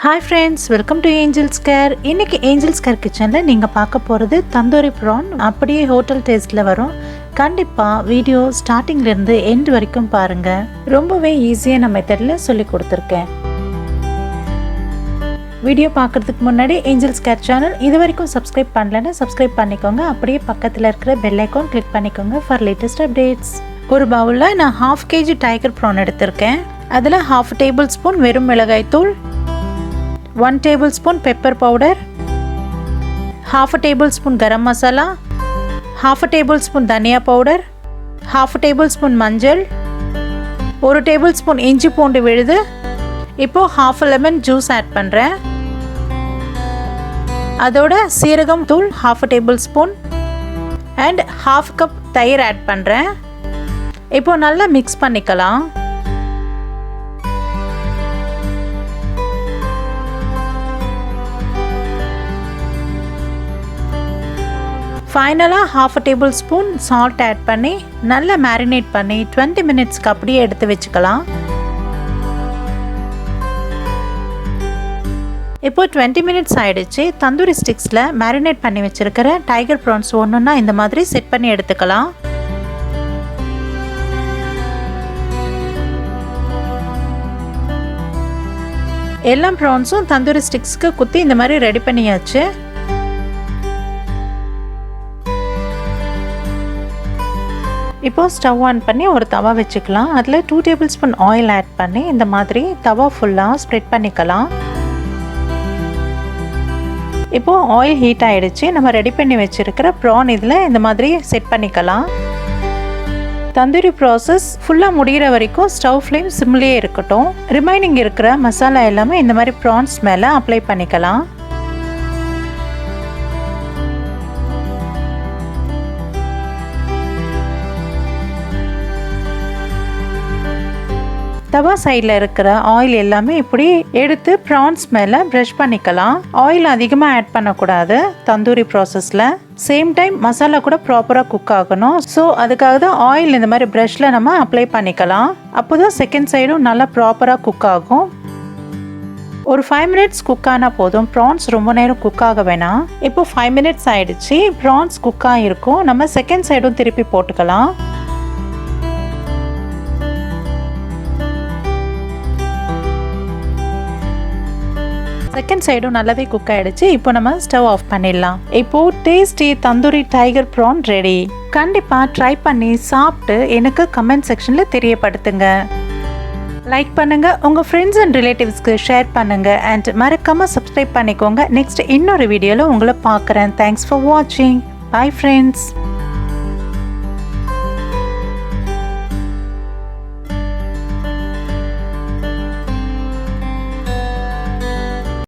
Hi friends, welcome to Angel's Care. இன்னைக்கு Angel's Care kitchenல நீங்க பார்க்க போறது தந்தூரி prawn. அப்படியே ஹோட்டல் டேஸ்ட்ல வரும். கண்டிப்பா வீடியோ ஸ்டார்டிங்ல இருந்து எண்ட் வரைக்கும் பாருங்க. ரொம்பவே ஈஸியான மெத்தட்ல சொல்லி கொடுத்திருக்கேன். வீடியோ பார்க்கிறதுக்கு முன்னாடி Angel's Care சேனல் இதுவரைக்கும் சப்ஸ்கிரைப் பண்ணலனா சப்ஸ்கிரைப் பண்ணிக்கோங்க. அப்படியே பக்கத்துல இருக்கிற பெல் ஐகான் கிளிக் பண்ணிக்கோங்க for latest updates. ஒரு பவுல்ல நான் 1/2 kg டைகர் prawn எடுத்துர்க்கேன். அதுல 1/2 டேபிள்ஸ்பூன் வெறும் மிளகாய் தூள், 1 tablespoon pepper powder, 1/2 tablespoon garam masala, 1/2 tablespoon dhania powder, 1/2 tablespoon manjal, 1 tablespoon இஞ்சி பூண்டு விழுது. இப்போ 1/2 lemon juice ஆட் பண்றேன். அதோட சீரகம் தூள் 1/2 tablespoon and 1/2 cup தயிர் ஆட் பண்றேன். இப்போ நல்லா mix பண்ணிக்கலாம். ஃபைனலா 1/2 tablespoon salt ஆட் பண்ணி நல்லா மேரினேட் பண்ணி 20 மினிட்ஸ்க்கு அப்படியே எடுத்து வெச்சுக்கலாம். இப்போ 20 மினிட்ஸ் ஆயிடுச்சு. தந்தூரி ஸ்டிக்ஸ்ல மேரினேட் பண்ணி வச்சிருக்கிற டைகர் prawns ஒவ்வொண்ணா இந்த மாதிரி செட் பண்ணி எடுத்துக்கலாம். எல்லா prawnsம் தந்தூரி ஸ்டிக்ஸ்க்கு குத்தி இந்த மாதிரி ரெடி பண்ணியாச்சு. இப்போ ஸ்டவ் ஆன் பண்ணி ஒரு தவா வெச்சுக்கலாம். அதுல 2 tablespoon ஆயில் ஆட் பண்ணி இந்த மாதிரி தவா ஃபுல்லா ஸ்ப்ரெட் பண்ணிக்கலாம். இப்போ ஆயில் ஹீட் ஆயிடுச்சு. நம்ம ரெடி பண்ணி வச்சிருக்கிற prawn இதுல இந்த மாதிரி செட் பண்ணிக்கலாம். தந்தூரி process ஃபுல்லா முடியற வரைக்கும் ஸ்டவ் ஃப்ளேம் சிம்லயே இருக்கட்டும். ரிமைனிங் இருக்கிற மசாலா எல்லாமே இந்த மாதிரி prawns மேல அப்ளை பண்ணிக்கலாம். தவா சைடில் இருக்கிற ஆயில் எல்லாமே இப்படி எடுத்து prawns மேலே ப்ரஷ் பண்ணிக்கலாம். ஆயில் அதிகமாக ஆட் பண்ணக்கூடாது தந்தூரி ப்ராசஸில். சேம் டைம் மசாலா கூட ப்ராப்பராக குக் ஆகணும். ஸோ அதுக்காக தான் ஆயில் இந்த மாதிரி ப்ரஷில் நம்ம அப்ளை பண்ணிக்கலாம். அப்போ தான் செகண்ட் சைடும் நல்லா ப்ராப்பராக குக் ஆகும். ஒரு 5 மினிட்ஸ் குக் ஆனால் போதும். prawns ரொம்ப நேரம் குக் ஆக வேணாம். இப்போ 5 மினிட்ஸ் ஆயிடுச்சு. prawns குக் ஆகிருக்கும். நம்ம செகண்ட் சைடும் திருப்பி போட்டுக்கலாம். செகண்ட் சைடும் நல்லாவே குக் ஆயிடுச்சு. இப்போ நம்ம ஸ்டவ் ஆஃப் பண்ணிடலாம். இப்போ tasty tandoori tiger prawn ready. கண்டிப்பா ட்ரை பண்ணி சாப்பிட்டு எனக்கு கமெண்ட் செக்ஷன்ல தெரியப்படுத்துங்க. லைக் பண்ணுங்க, உங்க ஃப்ரெண்ட்ஸ் அண்ட் ரிலேட்டிவ்ஸ்க்கு ஷேர் பண்ணுங்க அண்ட் மறக்காம சப்ஸ்கிரைப் பண்ணிக்கோங்க. நெக்ஸ்ட் இன்னொரு வீடியோல உங்களை பார்க்குறேன். தேங்க்ஸ் ஃபார் வாட்சிங். Bye friends.